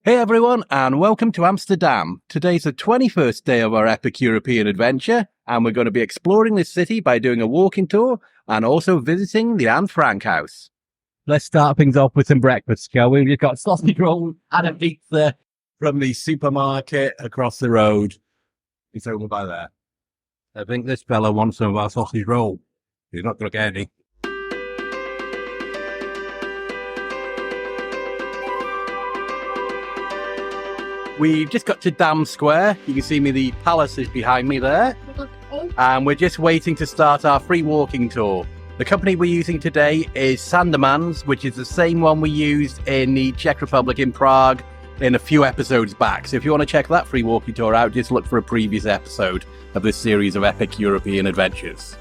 Hey everyone, and welcome to Amsterdam. Today's the 21st day of our Epic European Adventure, and we're going to be exploring this city by doing a walking tour and also visiting the Anne Frank house. Let's start things off with some breakfast, shall we? We've got sausage roll and a pizza from the supermarket across the road. It's over by there. I think this fella wants some of our sausage roll. He's not going to get any. We've just got to Dam Square. You can see the palace is behind me there. And we're just waiting to start our free walking tour. The company we're using today is Sandeman's, which is the same one we used in the Czech Republic in Prague in a few episodes back. So if you want to check that free walking tour out, just look for a previous episode of this series of Epic European Adventures.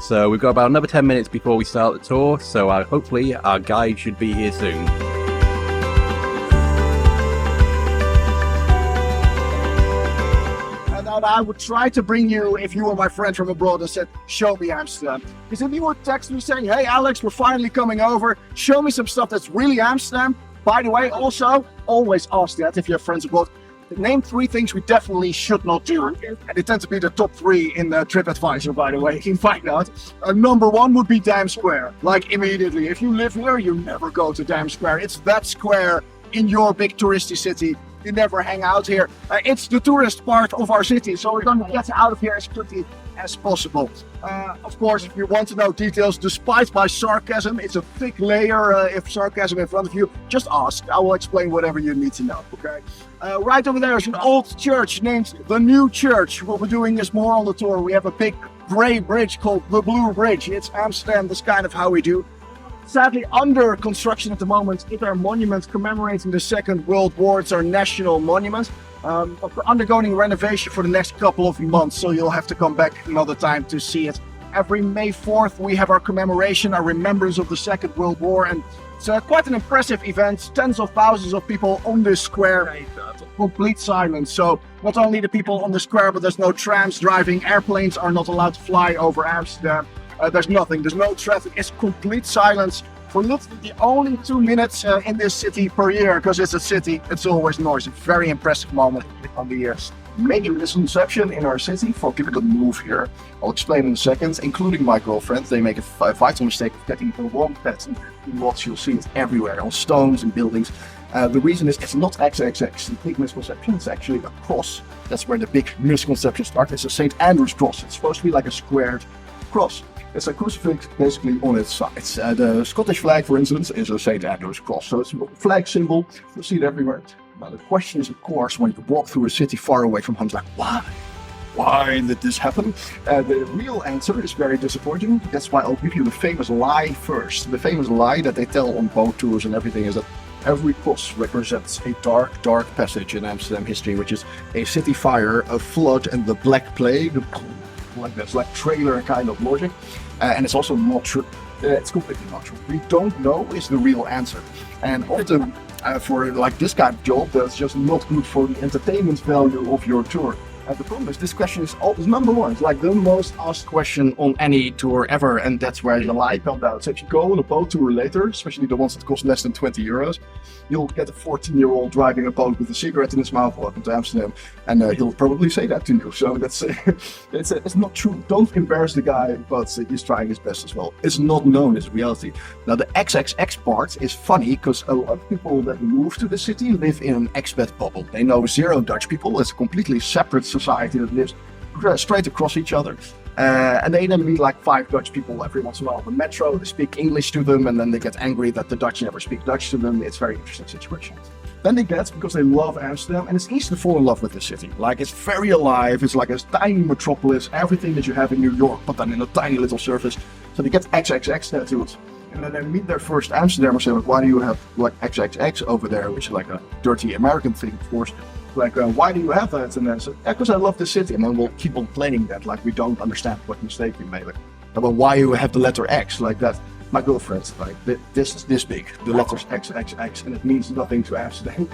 So we've got about another 10 minutes before we start the tour, so hopefully our guide should be here soon. I would try to bring you, if you were my friend from abroad and said, show me Amsterdam. Because if you would text me saying, hey Alex, we're finally coming over, show me some stuff that's really Amsterdam. By the way, also, always ask that if you have friends abroad. Name 3 things we definitely should not do. And they tend to be the top 3 in the TripAdvisor, by the way, you can find out. Number 1 would be Dam Square. Like immediately, if you live here, you never go to Dam Square. It's that square in your big touristy city. You never hang out here. It's the tourist part of our city, so we're going to get out of here as quickly as possible. Of course, if you want to know details, despite my sarcasm, it's a thick layer of sarcasm in front of you. Just ask. I will explain whatever you need to know, okay? Right over there is an old church named the New Church. What we're doing is more on the tour. We have a big grey bridge called the Blue Bridge. It's Amsterdam. That's kind of how we do. Sadly, under construction at the moment is our monument commemorating the Second World War. It's our national monument. We're undergoing renovation for the next couple of months, so you'll have to come back another time to see it. Every May 4th, we have our commemoration, our remembrance of the Second World War, and it's quite an impressive event. Tens of thousands of people on this square, complete silence. So not only the people on the square, but there's no trams driving, airplanes are not allowed to fly over Amsterdam. There's nothing, there's no traffic, it's complete silence for literally the only 2 minutes in this city per year, because it's a city, it's always noise. A very impressive moment on the years. Major misconception in our city for people that move here, I'll explain in a second, including my girlfriend. They make a vital mistake of getting the wrong pattern. What you'll see it everywhere, on stones and buildings. The reason is it's not XXX, the big misconception, it's actually a cross. That's where the big misconception starts. It's a St. Andrew's cross. It's supposed to be like a squared cross. It's a crucifix basically on its sides. The Scottish flag, for instance, is a St. Andrew's cross. So it's a flag symbol. You see it everywhere. Now the question is, of course, when you walk through a city far away from home, it's like, why? Why did this happen? The real answer is very disappointing. That's why I'll give you the famous lie first. The famous lie that they tell on boat tours and everything is that every cross represents a dark, dark passage in Amsterdam history, which is a city fire, a flood, and the Black Plague. Like that's like trailer kind of logic, and it's also not true. It's completely not true. We don't know is the real answer, and often for like this kind of job, that's just not good for the entertainment value of your tour. The problem is this question is always number 1. It's like the most asked question on any tour ever, and that's where the lie comes out. So if you go on a boat tour later, especially the ones that cost less than 20 euros, you'll get a 14-year-old driving a boat with a cigarette in his mouth welcome to Amsterdam, and he'll probably say that to you. So that's it's not true. Don't embarrass the guy, but he's trying his best as well. It's not known as reality. Now the XXX part is funny because a lot of people that move to the city live in an expat bubble. They know 0 Dutch people. It's a completely separate society that lives straight across each other. And they then meet like 5 Dutch people every once in a while. The metro, they speak English to them, and then they get angry that the Dutch never speak Dutch to them. It's a very interesting situation. Then they get, because they love Amsterdam, and it's easy to fall in love with the city. Like, it's very alive, it's like a tiny metropolis, everything that you have in New York, but then in a tiny little surface. So they get XXX tattooed. And then they meet their first Amsterdamers, say, why do you have like XXX over there, which is like a dirty American thing, of course. Like, why do you have that? And then say, because I love the city. And then we'll keep on playing that, like we don't understand what mistake we made. Like, well, why you have the letter X like that? My girlfriend, like, this is this big, the letters XXX, and it means nothing to Amsterdam.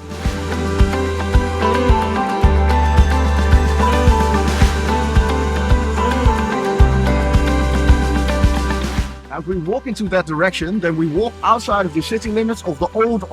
Now, if we walk into that direction, then we walk outside of the city limits of the old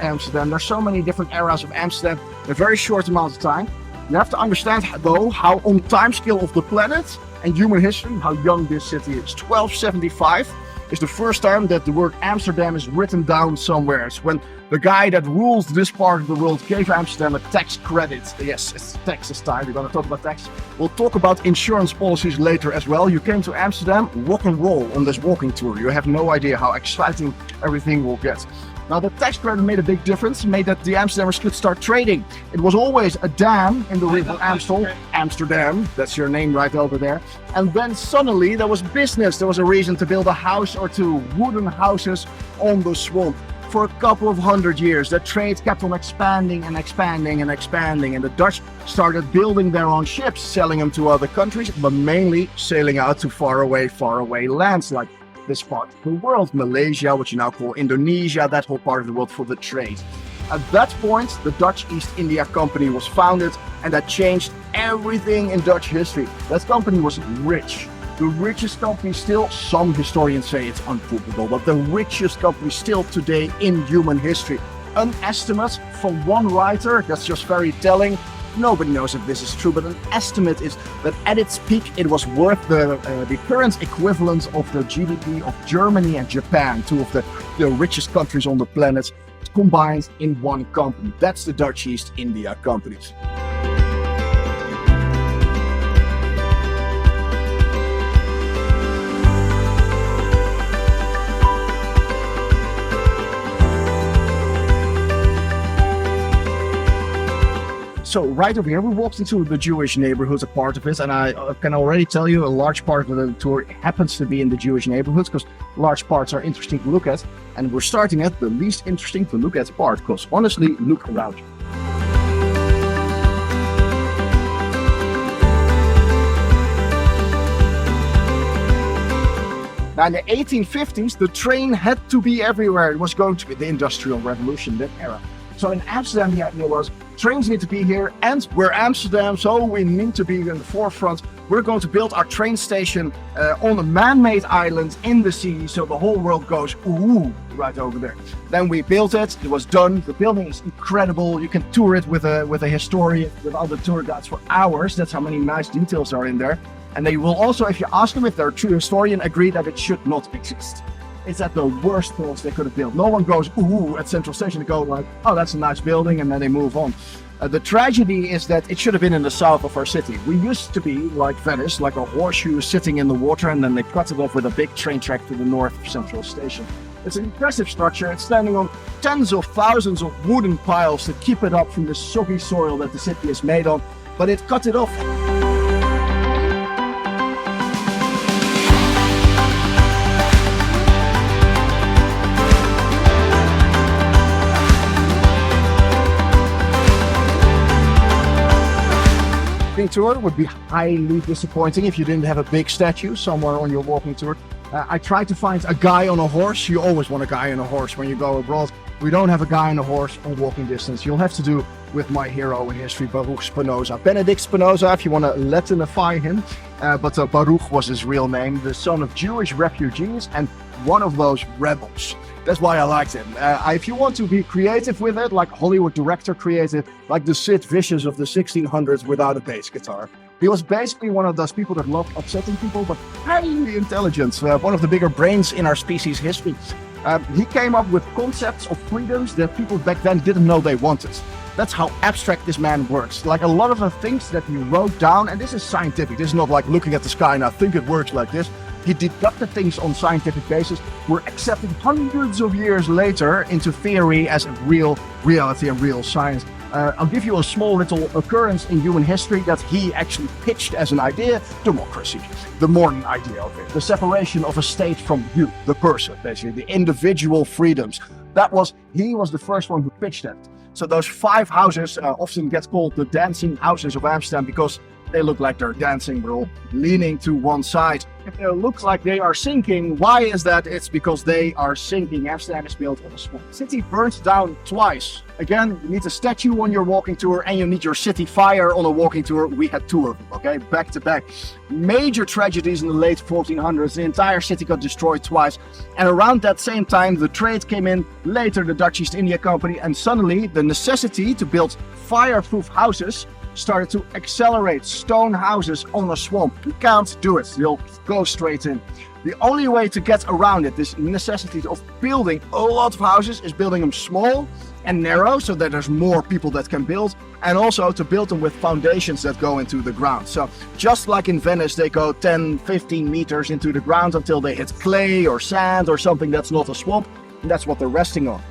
Amsterdam. There's so many different eras of Amsterdam in a very short amount of time. You have to understand, though, how on time scale of the planet and human history, how young this city is. 1275 is the first time that the word Amsterdam is written down somewhere. It's when the guy that rules this part of the world gave Amsterdam a tax credit. Yes, it's taxes time. We're going to talk about tax. We'll talk about insurance policies later as well. You came to Amsterdam, rock and roll on this walking tour. You have no idea how exciting everything will get. Now, the tax credit made a big difference, made that the Amsterdammers could start trading. It was always a dam in the river Amstel, Amsterdam, that's your name right over there. And then suddenly there was business. There was a reason to build a house or two, wooden houses on the swamp. For a couple of 100 years, the trade kept on expanding and expanding and expanding. And the Dutch started building their own ships, selling them to other countries, but mainly sailing out to faraway lands like this part of the world, Malaysia, what you now call Indonesia, that whole part of the world for the trade. At that point, the Dutch East India Company was founded, and that changed everything in Dutch history. That company was rich. The richest company still, some historians say it's unprovable, but the richest company still today in human history. An estimate from one writer, that's just very telling. Nobody knows if this is true, but an estimate is that at its peak, it was worth the current equivalent of the GDP of Germany and Japan, two of the richest countries on the planet, combined in one company. That's the Dutch East India Company. So right over here, we walked into the Jewish neighborhood, a part of it, and I can already tell you a large part of the tour happens to be in the Jewish neighborhoods because large parts are interesting to look at, and we're starting at the least interesting to look at part because honestly, look around you. Now in the 1850s, the train had to be everywhere. It was going to be the Industrial Revolution, that era. So in Amsterdam, the idea was trains need to be here, and we're Amsterdam, so we need to be in the forefront. We're going to build our train station on a man-made island in the sea, so the whole world goes, ooh, right over there. Then we built it, it was done. The building is incredible. You can tour it with a historian, with other tour guides for hours. That's how many nice details are in there. And they will also, if you ask them if they're a true historian, agree that it should not exist. It's at the worst place they could have built. No one goes, ooh, at Central Station. They go like, oh, that's a nice building, and then they move on. The tragedy is that it should have been in the south of our city. We used to be like Venice, like a horseshoe sitting in the water, and then they cut it off with a big train track to the north of Central Station. It's an impressive structure. It's standing on tens of thousands of wooden piles that keep it up from the soggy soil that the city is made on, but it cut it off. Tour would be highly disappointing if you didn't have a big statue somewhere on your walking tour. I tried to find a guy on a horse. You always want a guy on a horse when you go abroad. We don't have a guy on a horse on walking distance. You'll have to do with my hero in history, Baruch Spinoza. Benedict Spinoza, if you want to Latinify him. But Baruch was his real name, the son of Jewish refugees and one of those rebels. That's why I liked him. If you want to be creative with it, like Hollywood director creative, like the Sid Vicious of the 1600s without a bass guitar. He was basically one of those people that loved upsetting people, but highly intelligent. One of the bigger brains in our species' history. He came up with concepts of freedoms that people back then didn't know they wanted. That's how abstract this man works. Like a lot of the things that he wrote down, and this is scientific. This is not like looking at the sky and I think it works like this. He deducted things on scientific basis, were accepted hundreds of years later into theory as a real reality and real science. I'll give you a small little occurrence in human history that he actually pitched as an idea: democracy, the modern idea of it, the separation of a state from you, the person, basically, the individual freedoms. He was the first one who pitched that. So those 5 houses often get called the dancing houses of Amsterdam because They look like they're dancing, bro, leaning to one side. If it looks like they are sinking, why is that? It's because they are sinking. Amsterdam is built on a swamp. City burnt down twice. Again, you need a statue on your walking tour and you need your city fire on a walking tour. We had two of them, okay, back to back. Major tragedies in the late 1400s. The entire city got destroyed twice. And around that same time, the trade came in, later the Dutch East India Company, and suddenly the necessity to build fireproof houses started to accelerate. Stone houses on a swamp. You can't do it. You'll go straight in. The only way to get around it, this necessity of building a lot of houses, is building them small and narrow so that there's more people that can build, and also to build them with foundations that go into the ground. So just like in Venice, they go 10, 15 meters into the ground until they hit clay or sand or something that's not a swamp, and that's what they're resting on.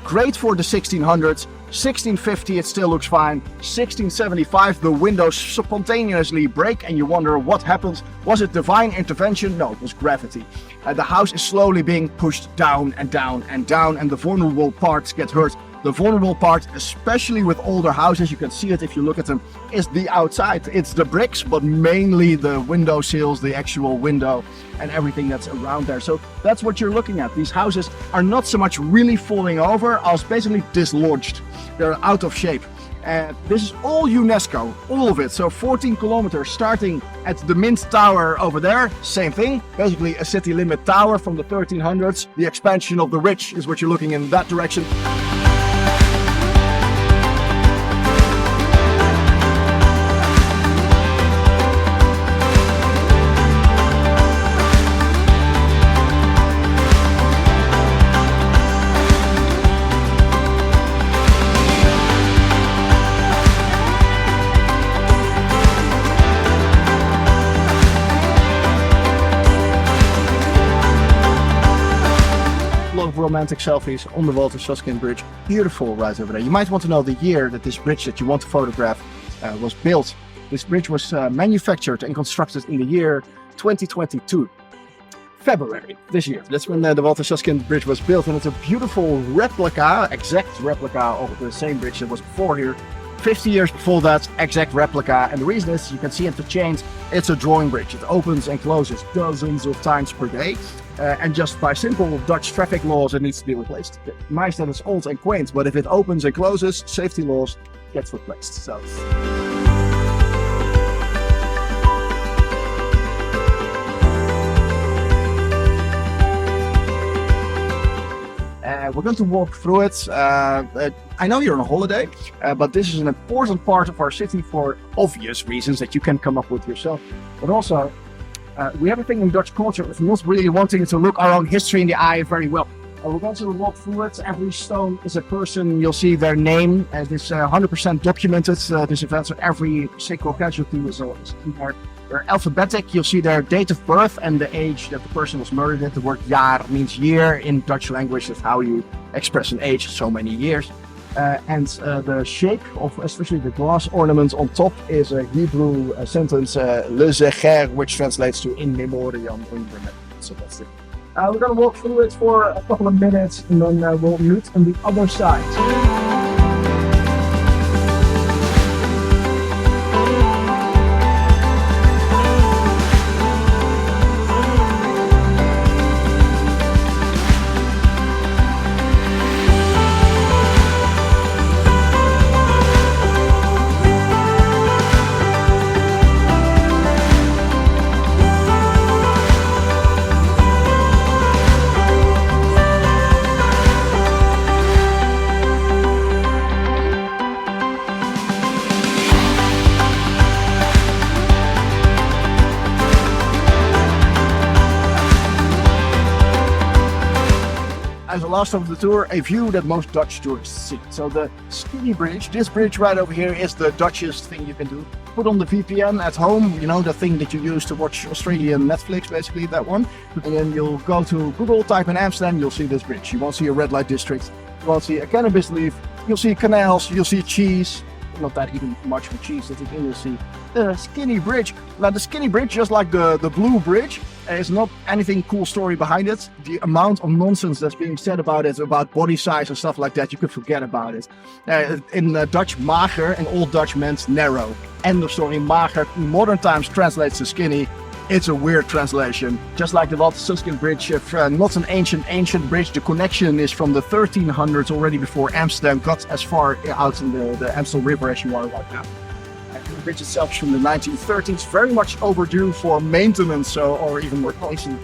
Great for the 1600s. 1650 it still looks fine. 1675 the windows spontaneously break and you wonder what happened. Was it divine intervention? No, it was gravity. The house is slowly being pushed down and down and down, and the vulnerable parts get hurt. The vulnerable part, especially with older houses, you can see it if you look at them, is the outside. It's the bricks, but mainly the window sills, the actual window and everything that's around there. So that's what you're looking at. These houses are not so much really falling over as basically dislodged. They're out of shape. And this is all UNESCO, all of it. So 14 kilometers starting at the Mint Tower over there, same thing. Basically a city limit tower from the 1300s. The expansion of the Ridge is what you're looking in that direction. Romantic selfies on the Travelshorts Bridge. Beautiful right over there. You might want to know the year that this bridge that you want to photograph was built. This bridge was manufactured and constructed in the year 2022. February this year. That's when the Travelshorts Bridge was built, and it's a beautiful replica, exact replica of the same bridge that was before here. 50 years before that, exact replica. And the reason is, you can see at the chains, it's a drawing bridge. It opens and closes dozens of times per day. And just by simple Dutch traffic laws, it needs to be replaced. Nice that it's old and quaint, but if it opens and closes, safety laws gets replaced. So. We're going to walk through it. I know you're on a holiday, but this is an important part of our city for obvious reasons that you can come up with yourself. But also, we have a thing in Dutch culture of not really wanting to look our own history in the eye very well. We're going to walk through it. Every stone is a person. You'll see their name. It's 100% documented, this event, so every single casualty is in there. They're alphabetic. You'll see their date of birth and the age that the person was murdered at. The word jaar means year in Dutch language. That's how you express an age, so many years. And the shape of especially the glass ornament on top is a Hebrew sentence, le zecher, which translates to in memoriam, in remembrance. So that's it. We're going to walk through it for a couple of minutes and then we'll meet on the other side. As the last of the tour, a view that most Dutch tourists see. So the Skinny Bridge, this bridge right over here, is the Dutchest thing you can do. Put on the VPN at home, you know, the thing that you use to watch Australian Netflix, basically, that one. And then you'll go to Google, type in Amsterdam, you'll see this bridge. You won't see a red light district, you won't see a cannabis leaf, you'll see canals, you'll see cheese. Not that even much for cheese, that you'll see the Skinny Bridge. Now the Skinny Bridge, just like the Blue Bridge, There's not anything cool story behind it. The amount of nonsense that's being said about it, about body size and stuff like that, you could forget about it. In Dutch, mager, in Old Dutch meant narrow. End of story. Mager in modern times translates to skinny. It's a weird translation. Just like the Watersusken Bridge, not an ancient bridge. The connection is from the 1300s, already before Amsterdam got as far out in the Amstel River as you are right now. The bridge itself is from the 1930s, very much overdue for maintenance or even replacement.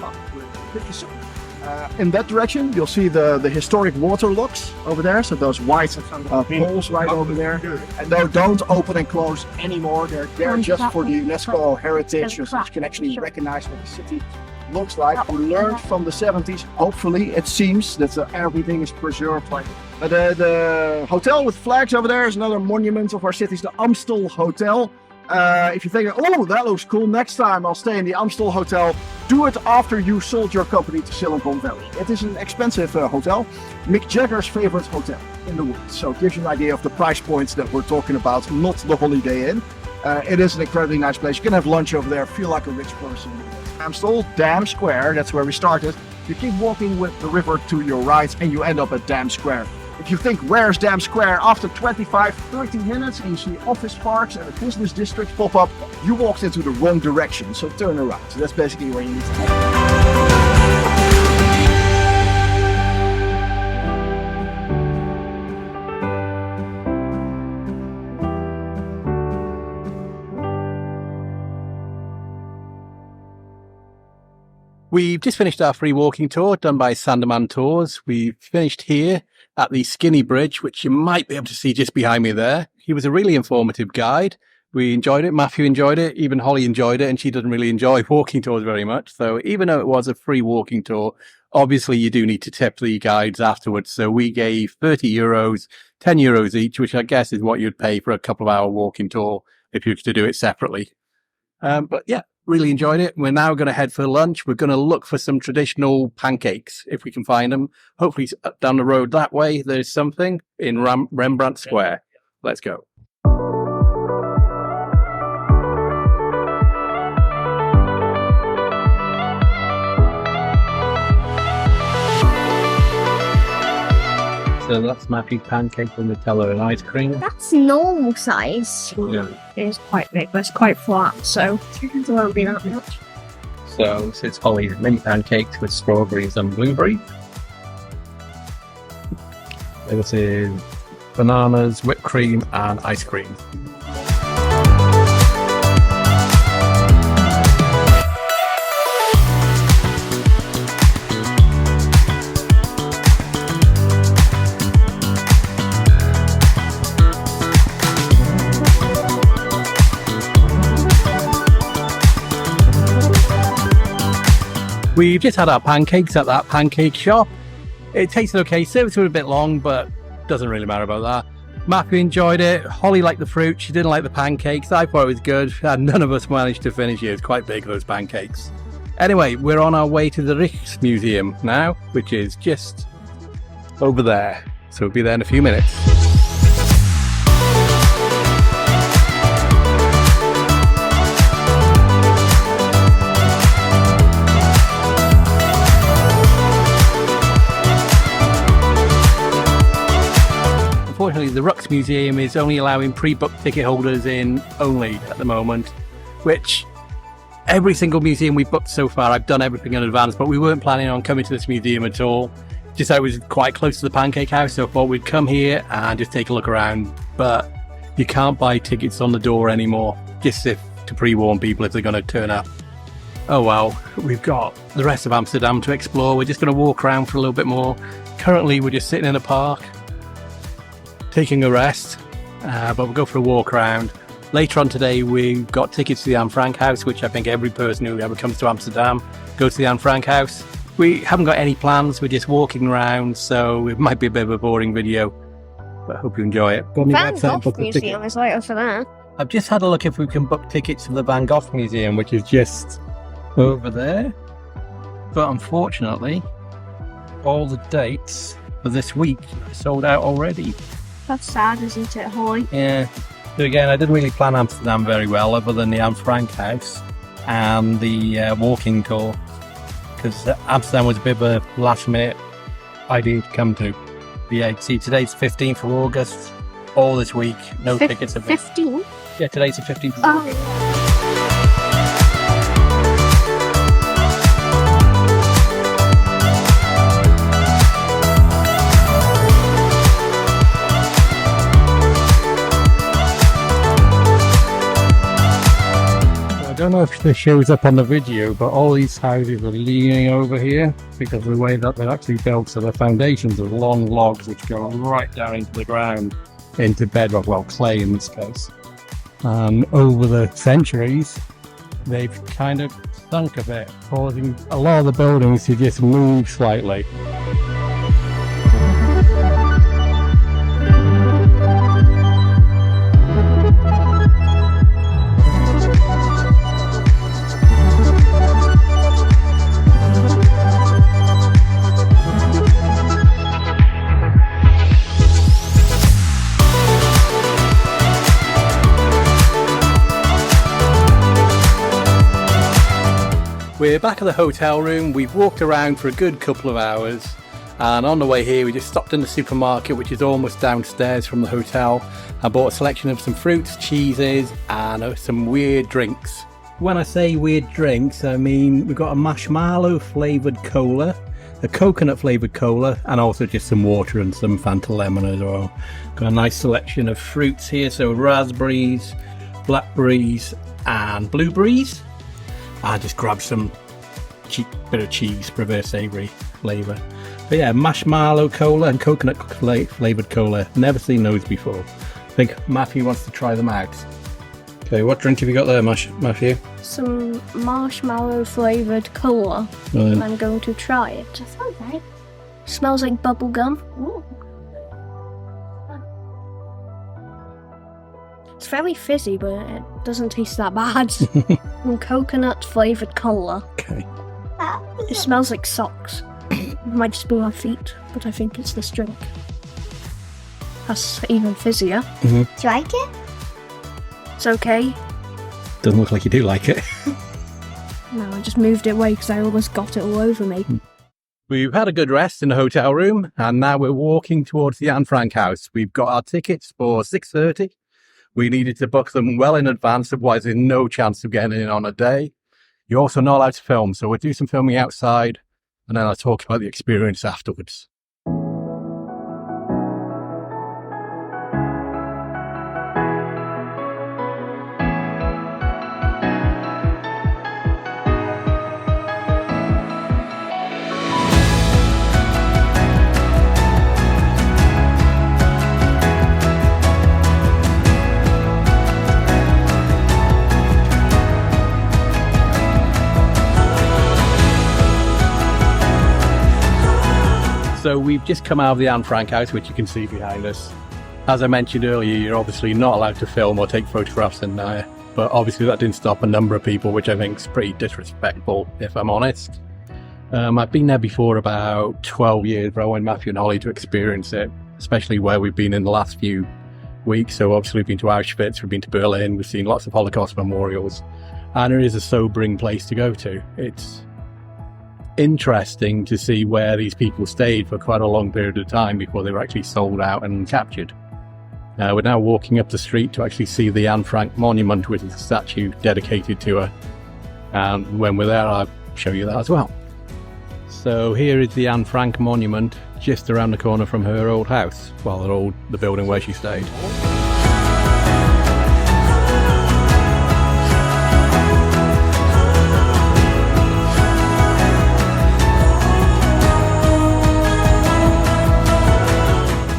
In that direction, you'll see the historic water locks over there. So those white poles right over there. And they don't open and close anymore. They're there just for the UNESCO heritage, so you can actually recognize what the city looks like. We learned from the 70s, hopefully, it seems that everything is preserved. The hotel with flags over there is another monument of our cities, the Amstel Hotel. If you think, oh, that looks cool, next time I'll stay in the Amstel Hotel, do it after you sold your company to Silicon Valley. It is an expensive hotel, Mick Jagger's favorite hotel in the world. So it gives you an idea of the price points that we're talking about, not the Holiday Inn. It is an incredibly nice place. You can have lunch over there, feel like a rich person. Amstel, Dam Square, that's where we started. You keep walking with the river to your right and you end up at Dam Square. If you think, where's Dam Square? After 25-30 minutes and you see office parks and a business district pop up, you walked into the wrong direction, so turn around. So that's basically where you need to head. We've just finished our free walking tour done by Sandeman Tours. We've finished here at the Skinny Bridge, which you might be able to see just behind me there. He was a really informative guide. We enjoyed it. Matthew enjoyed it. Even Holly enjoyed it, and she doesn't really enjoy walking tours very much. So even though it was a free walking tour, obviously you do need to tip the guides afterwards. So we gave 30 euros, 10 euros each, which I guess is what you'd pay for a couple of hour walking tour if you were to do it separately. But yeah. Really enjoyed it. We're now going to head for lunch. We're going to look for some traditional pancakes, if we can find them. Hopefully down the road that way, there's something in Rembrandt Square. Let's go. So that's Matthew's pancake with Nutella and ice cream. That's normal size. Yeah. It is quite big, but it's quite flat, so it won't be that much. So this is Holly's mini pancakes with strawberries and blueberry. This is bananas, whipped cream and ice cream. We've just had our pancakes at that pancake shop. It tasted okay. Service was a bit long, but doesn't really matter about that. Matthew enjoyed it. Holly liked the fruit. She didn't like the pancakes. I thought it was good. And none of us managed to finish it. It's quite big, those pancakes. Anyway, we're on our way to the Ruks Museum now, which is just over there. So we'll be there in a few minutes. Unfortunately, the Ruks Museum is only allowing pre-booked ticket holders in only at the moment, which every single museum we've booked so far, I've done everything in advance, but we weren't planning on coming to this museum at all. Just I was quite close to the Pancake House, so I thought we'd come here and just take a look around, but you can't buy tickets on the door anymore, just to pre-warn people if they're going to turn up. Oh well, we've got the rest of Amsterdam to explore. We're just going to walk around for a little bit more. Currently, we're just sitting in a park, taking a rest, but we'll go for a walk around. Later on today, we've got tickets to the Anne Frank House, which I think every person who ever comes to Amsterdam goes to the Anne Frank House. We haven't got any plans, we're just walking around, so it might be a bit of a boring video, but I hope you enjoy it. Van Gogh Museum is right over there. I've just had a look if we can book tickets to the Van Gogh Museum, which is just over there, but unfortunately, all the dates for this week are sold out already. That's sad, isn't it, Holly? Yeah. So again, I didn't really plan Amsterdam very well, other than the Anne Frank House and the walking tour. because Amsterdam was a bit of a last minute idea to come to. But yeah, see, today's 15th of August, all this week, no tickets have been. 15? Yeah, today's the 15th of August. I don't know if this shows up on the video, but all these houses are leaning over here because of the way that they're actually built. So the foundations are long logs which go right down into the ground, into bedrock, well, clay in this case. And over the centuries, they've kind of sunk a bit, causing a lot of the buildings to just move slightly. We're back at the hotel room. We've walked around for a good couple of hours, and on the way here we just stopped in the supermarket, which is almost downstairs from the hotel. I bought a selection of some fruits, cheeses and some weird drinks. When I say weird drinks, I mean we've got a marshmallow flavoured cola, a coconut flavoured cola, and also just some water and some Fanta lemon as well. Got a nice selection of fruits here, so raspberries, blackberries and blueberries. I just grabbed some bit of cheese for a bit of savoury flavour. But yeah, marshmallow cola and coconut flavoured cola. Never seen those before. I think Matthew wants to try them out. Okay, what drink have you got there, Matthew? Some marshmallow flavoured cola. I'm going to try it. That sounds right. Smells like bubble gum. Ooh. It's very fizzy, but it doesn't taste that bad. And coconut flavoured cola. Okay. It smells like socks. It might just be my feet, but I think it's this drink. That's even fizzier. Mm-hmm. Do you like it? It's okay. Doesn't look like you do like it. No, I just moved it away because I almost got it all over me. We've had a good rest in the hotel room, and now we're walking towards the Anne Frank house. We've got our tickets for 6:30. We needed to book them well in advance, otherwise there's no chance of getting in on a day. You're also not allowed to film, so we'll do some filming outside, and then I'll talk about the experience afterwards. So we've just come out of the Anne Frank house, which you can see behind us. As I mentioned earlier, you're obviously not allowed to film or take photographs in there, but obviously that didn't stop a number of people, which I think is pretty disrespectful, if I'm honest. I've been there before about 12 years, but I went Matthew and Holly to experience it, especially where we've been in the last few weeks. So obviously we've been to Auschwitz, we've been to Berlin, we've seen lots of Holocaust memorials, and it is a sobering place to go to. It's interesting to see where these people stayed for quite a long period of time before they were actually sold out and captured. We're now walking up the street to actually see the Anne Frank monument, which is a statue dedicated to her. And when we're there, I'll show you that as well. So here is the Anne Frank monument, just around the corner from her old house, well, the building where she stayed.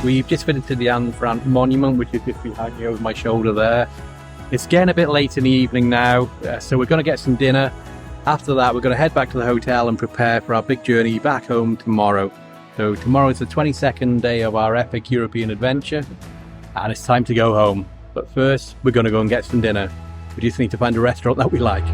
We've just visited the Anne Frank monument, which is just behind me over my shoulder there. It's getting a bit late in the evening now, so we're going to get some dinner. After that, we're going to head back to the hotel and prepare for our big journey back home tomorrow. So tomorrow is the 22nd day of our epic European adventure, and it's time to go home. But first, we're going to go and get some dinner. We just need to find a restaurant that we like.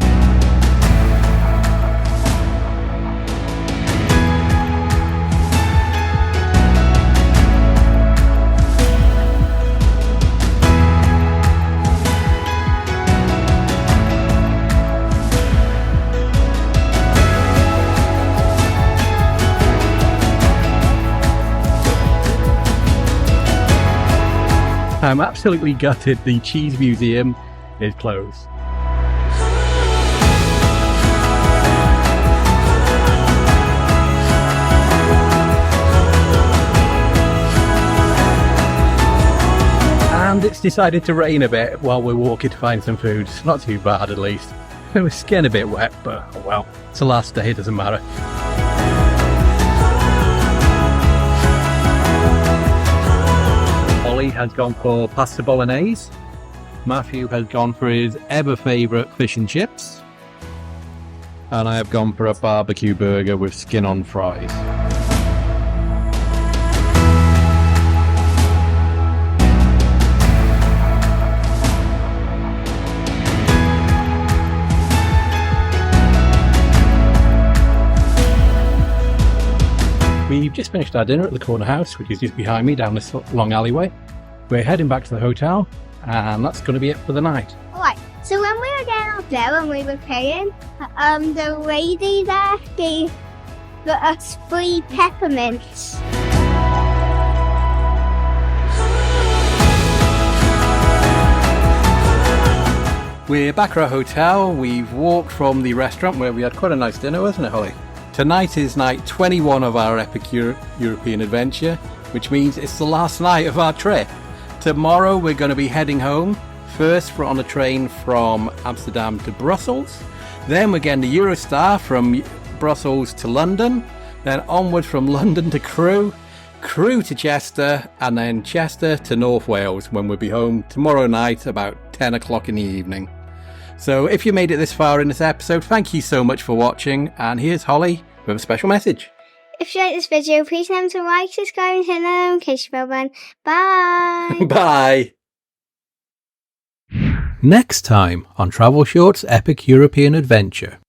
I'm absolutely gutted the cheese museum is closed. And it's decided to rain a bit while we're walking to find some food. It's not too bad, at least. It was getting a bit wet, but oh well, it's the last day, it doesn't matter. Ollie has gone for pasta bolognese. Matthew has gone for his ever favourite fish and chips. And I have gone for a barbecue burger with skin on fries. We've just finished our dinner at the corner house, which is just behind me down this long alleyway. We're heading back to the hotel, and that's going to be it for the night. Alright, so when we were getting up there and we were paying, the lady there gave us free peppermints. We're back at our hotel. We've walked from the restaurant where we had quite a nice dinner, wasn't it, Holly? Tonight is night 21 of our Epic European Adventure, which means it's the last night of our trip. Tomorrow we're going to be heading home. First we're on a train from Amsterdam to Brussels. Then we're getting the Eurostar from Brussels to London. Then onward from London to Crewe. Crewe to Chester. And then Chester to North Wales, when we'll be home tomorrow night about 10 o'clock in the evening. So if you made it this far in this episode, thank you so much for watching. And here's Holly with a special message. If you like this video, please remember to like, subscribe and hit the notification bell button. Bye! Bye! Next time on Travelshorts Epic European Adventure.